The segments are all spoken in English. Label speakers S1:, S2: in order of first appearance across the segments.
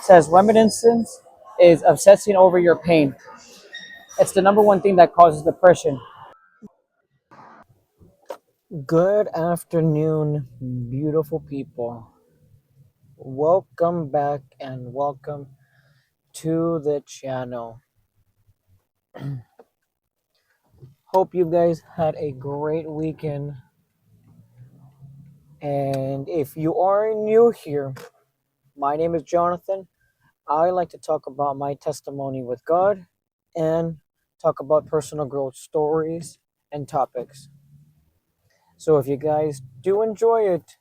S1: says reminiscence is obsessing over your pain. It's the number one thing that causes depression. Good afternoon, beautiful people. Welcome back and welcome to the channel. Hope you guys had a great weekend. And if you are new here, my name is Jonathan. I like to talk about my testimony with God and talk about personal growth stories and topics. So if you guys do enjoy it,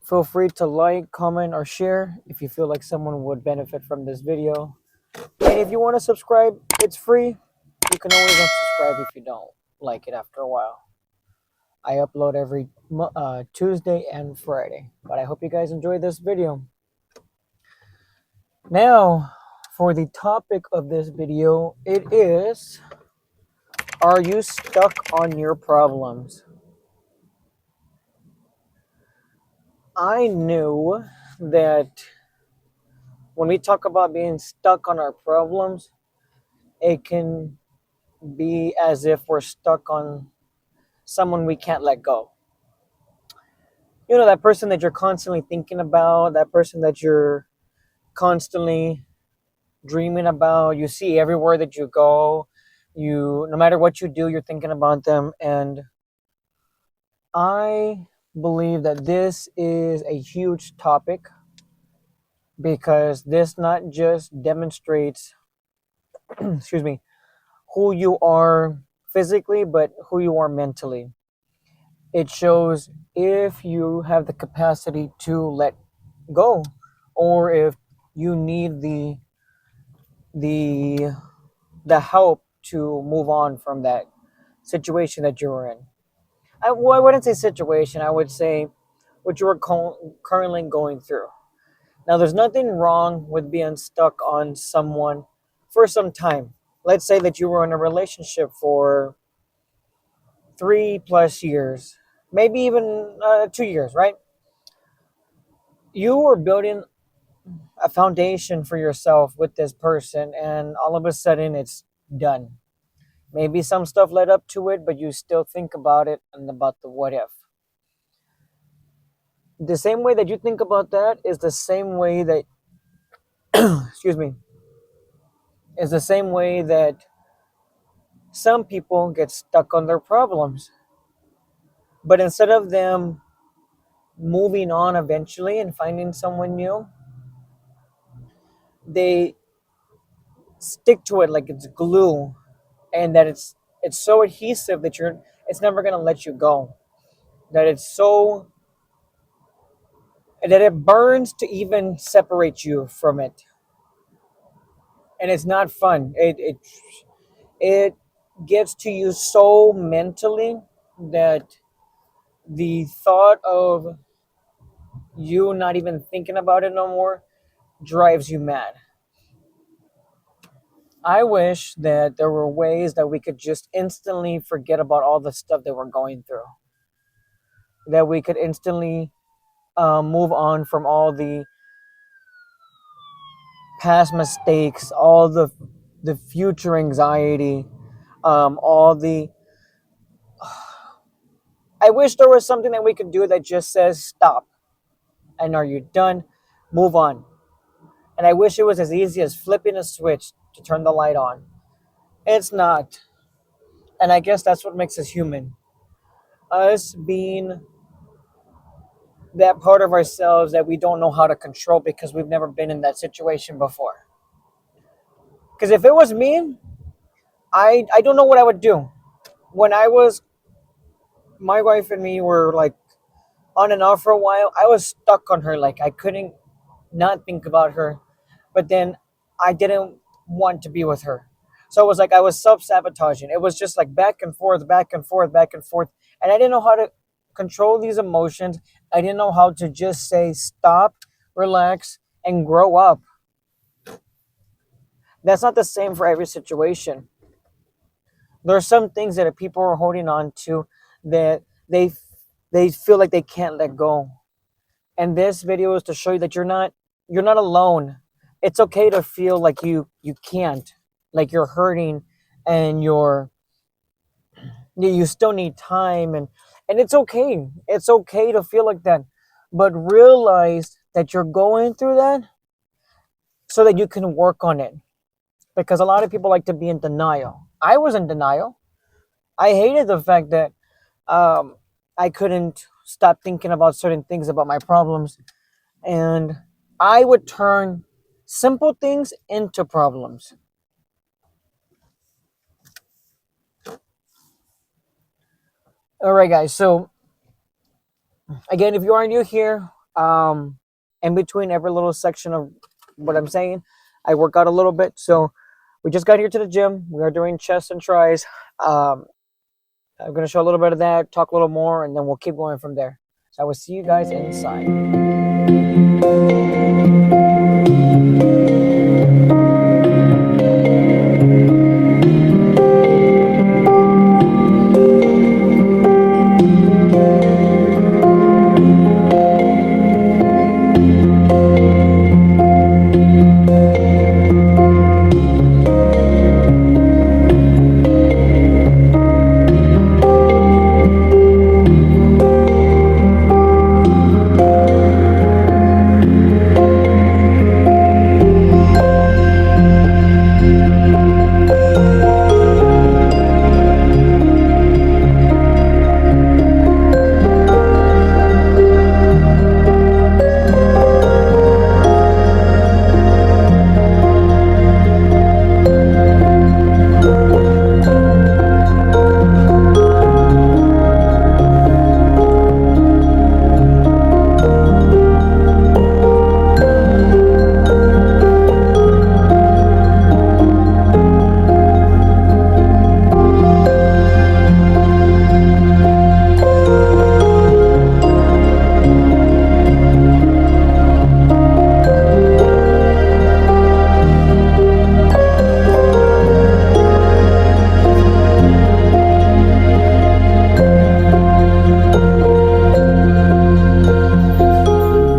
S1: feel free to like, comment, or share if you feel like someone would benefit from this video. And if you want to subscribe, it's free. You can always unsubscribe if you don't like it after a while. I upload every Tuesday and Friday. But I hope you guys enjoy this video. Now, for the topic of this video, it is, are you stuck on your problems? I knew that when we talk about being stuck on our problems, it can be as if we're stuck on someone we can't let go. You know, that person that you're constantly thinking about, that person that you're constantly dreaming about, you see everywhere that you go, no matter what you do, you're thinking about them. And I believe that this is a huge topic because this not just demonstrates excuse me, who you are physically, but who you are mentally. It shows if you have the capacity to let go, or if you need the the help to move on from that situation that you're in. I wouldn't say situation. I would say what you are currently going through. Now, there's nothing wrong with being stuck on someone for some time. Let's say that you were in a relationship for 3+ years, maybe even 2 years, right? You were building a foundation for yourself with this person, and all of a sudden it's done. Maybe some stuff led up to it, but you still think about it and about the what if. The same way that you think about that is the same way that, excuse me, is the same way that some people get stuck on their problems. But instead of them moving on eventually and finding someone new, they stick to it like it's glue, and that it's so adhesive that it's never going to let you go. That it's so that it burns to even separate you from it. And it's not fun. It gets to you so mentally that the thought of you not even thinking about it no more drives you mad. I wish that there were ways that we could just instantly forget about all the stuff that we're going through. That we could instantly move on from all the past mistakes, all the future anxiety, all the. I wish there was something that we could do that just says stop, and are you done? Move on. And I wish it was as easy as flipping a switch to turn the light on. It's not. And I guess that's what makes us human. Us being that part of ourselves that we don't know how to control because we've never been in that situation before. Because if it was me, I don't know what I would do. When my wife and me were like on and off for a while, I was stuck on her. Like I couldn't not think about her. But then I didn't want to be with her. So it was like I was self-sabotaging. It was just like back and forth, back and forth, back and forth. And I didn't know how to control these emotions. I didn't know how to just say stop, relax, and grow up. That's not the same for every situation. There are some things that people are holding on to that they feel like they can't let go. And this video is to show you that you're not you're not alone. It's okay to feel like you can't, like you're hurting, and you still need time, and it's okay. It's okay to feel like that, but realize that you're going through that so that you can work on it. Because a lot of people like to be in denial. I was in denial. I hated the fact that um, I couldn't stop thinking about certain things about my problems, and I would turn simple things into problems. All right, guys. So again, if you are new here, in between every little section of what I'm saying, I work out a little bit. So we just got here to the gym. We are doing chest and tries. Um, I'm gonna show a little bit of that, talk a little more, and then we'll keep going from there. So I will see you guys inside.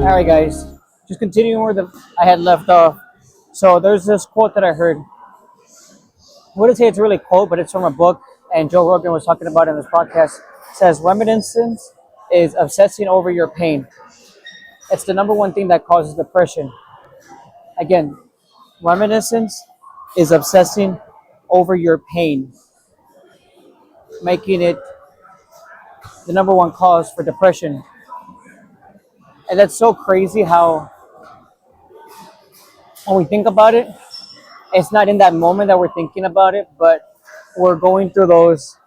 S1: All right, guys, just continuing where I had left off. So there's this quote that I heard. I wouldn't say it's really a quote, but it's from a book, and Joe Rogan was talking about it in this podcast. It says reminiscence is obsessing over your pain. It's the number one thing that causes depression. Again, reminiscence is obsessing over your pain, making it the number one cause for depression. And that's so crazy how when we think about it, it's not in that moment that we're thinking about it, but we're going through those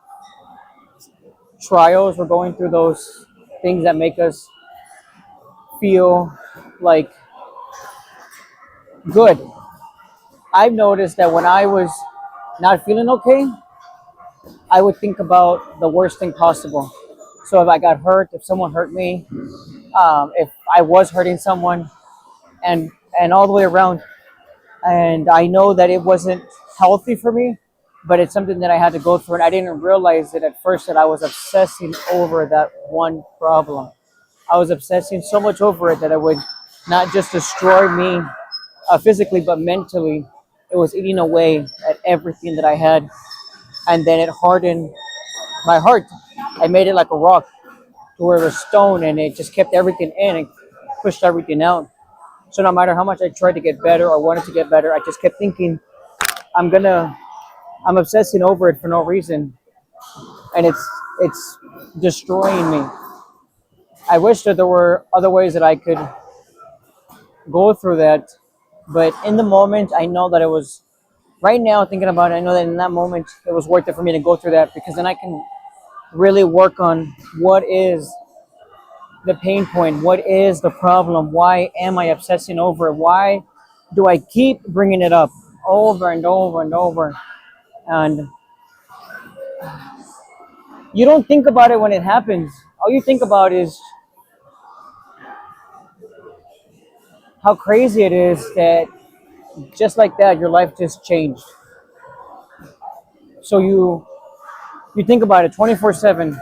S1: trials, we're going through those things that make us feel like good. I've noticed that when I was not feeling okay, I would think about the worst thing possible. So if I got hurt, if someone hurt me, if I was hurting someone, and all the way around, and I know that it wasn't healthy for me, but it's something that I had to go through, and I didn't realize it at first that I was obsessing over that one problem. I was obsessing so much over it that it would not just destroy me physically, but mentally. It was eating away at everything that I had, and then it hardened my heart. I made it like a rock to where it was stone, and it just kept everything in and pushed everything out. So no matter how much I tried to get better or wanted to get better, I just kept thinking, I'm gonna, I'm obsessing over it for no reason, and it's destroying me. I wish that there were other ways that I could go through that, but in the moment, I know that it was. Right now, thinking about it, I know that in that moment, it was worth it for me to go through that because then I can really work on what is the pain point, what is the problem, why am I obsessing over it, why do I keep bringing it up over and over and over, and you don't think about it when it happens. All you think about is how crazy it is that just like that your life just changed. So you think about it 24/7,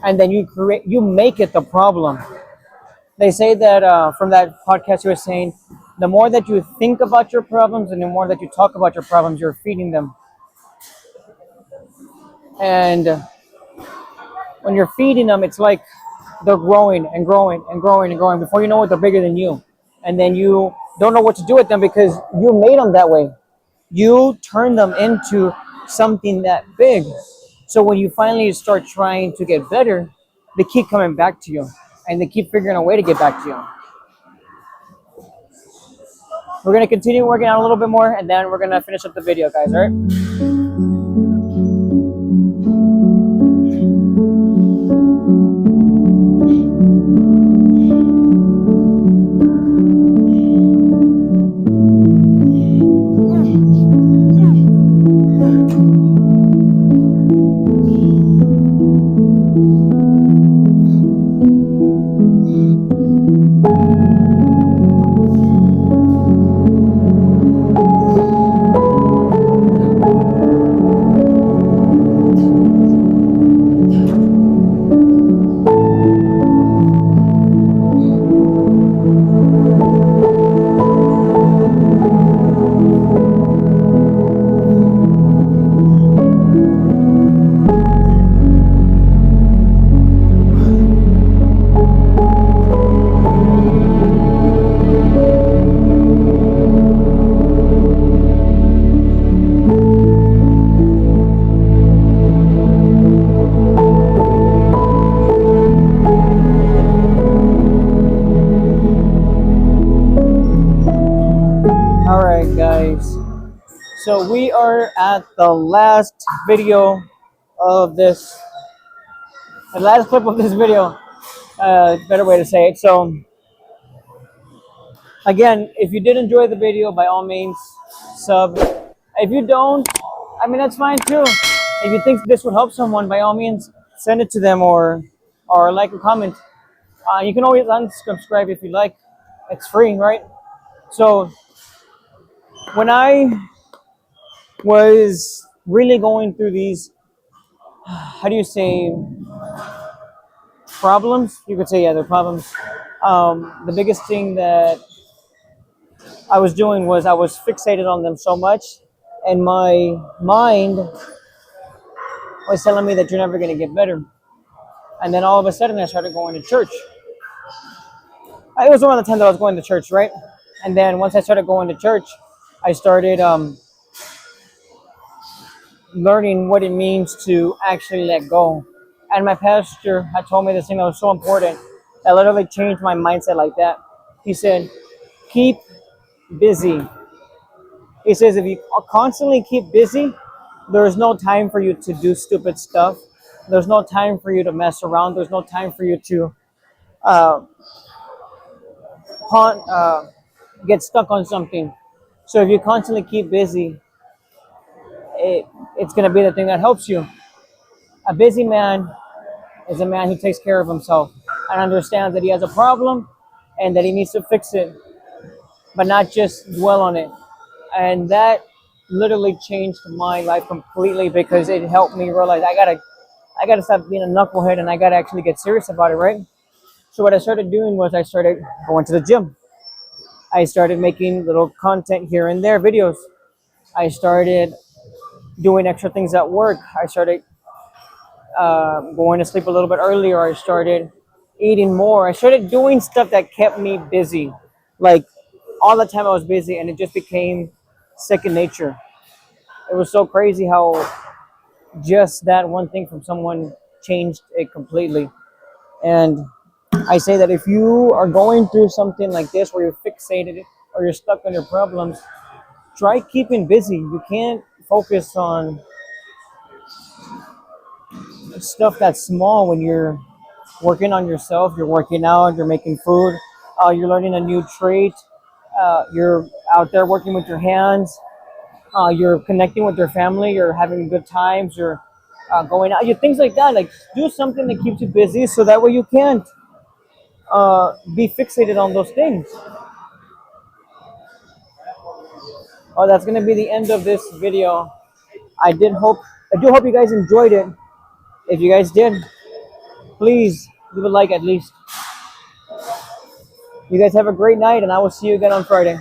S1: and then you make it the problem. They say that from that podcast you were saying, the more that you think about your problems and the more that you talk about your problems, you're feeding them. And when you're feeding them, it's like they're growing and growing and growing and growing. Before you know it, they're bigger than you. And then you don't know what to do with them because you made them that way. You turn them into something that big. So when you finally start trying to get better, they keep coming back to you and they keep figuring a way to get back to you. We're going to continue working on a little bit more and then we're going to finish up the video, guys, all right? Alright guys, so we are at the last video of this, the last clip of this video, better way to say it. So again, if you did enjoy the video, by all means, sub. If you don't, I mean, that's fine too. If you think this would help someone, by all means, send it to them or like a comment. You can always unsubscribe if you like. It's free, right? So when I was really going through these, how do you say, problems? You could say, yeah, they're problems. The biggest thing that I was doing was I was fixated on them so much, and my mind was telling me that you're never going to get better. And then all of a sudden, I started going to church. It was around the time that I was going to church, right? And then once I started going to church, I started learning what it means to actually let go. And my pastor had told me this thing that was so important that literally changed my mindset like that. He said, keep busy. He says, if you constantly keep busy, there's no time for you to do stupid stuff. There's no time for you to mess around. There's no time for you to get stuck on something. So if you constantly keep busy, it's going to be the thing that helps you. A busy man is a man who takes care of himself and understands that he has a problem and that he needs to fix it, but not just dwell on it. And that literally changed my life completely because it helped me realize I gotta stop being a knucklehead and I gotta actually get serious about it, right? So what I started doing was I started going to the gym. I started making little content here and there, videos. I started doing extra things at work. I started going to sleep a little bit earlier. I started eating more. I started doing stuff that kept me busy. Like all the time I was busy and it just became second nature. It was so crazy how just that one thing from someone changed it completely. And I say that if you are going through something like this where you're fixated or you're stuck on your problems, try keeping busy. You can't focus on stuff that's small when you're working on yourself, you're working out, you're making food, you're learning a new trait, you're out there working with your hands, you're connecting with your family, you're having good times, you're going out, things like that. Like do something that keeps you busy so that way you can't be fixated on those things. Oh, that's gonna be the end of this video. I do hope you guys enjoyed it. If you guys did, please leave a like at least. You guys have a great night, and I will see you again on Friday.